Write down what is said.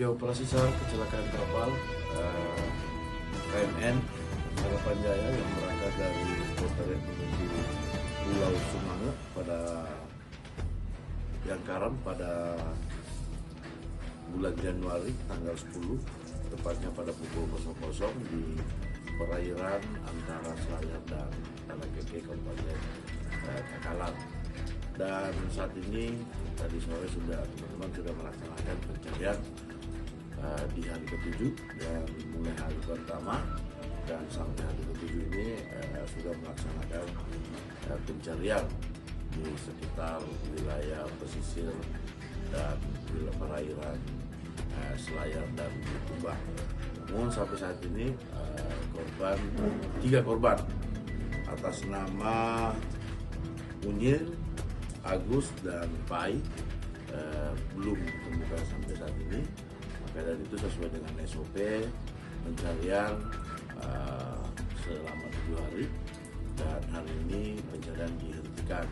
Di operasi SAR kecelakaan kapal KMN Harapan Jaya yang berangkat dari Kota menuju Pulau Sumange pada Yangkaran pada bulan Januari tanggal 10, tepatnya pada pukul 00 di perairan antara Selayar dan Talakeke Kabupaten Takalar. Dan saat ini tadi sore teman-teman sudah melaksanakan pencarian di hari ke-7 dan mulai hari pertama dan sampai hari ke-7 ini sudah melaksanakan pencarian di sekitar wilayah pesisir dan wilayah perairan Selayar dan Tumbang. Namun sampai saat ini tiga korban atas nama Unyil, Agus dan Pai belum ditemukan sampai saat ini. Maka dari itu sesuai dengan SOP pencarian selama 7 hari dan hari ini pencarian dihentikan.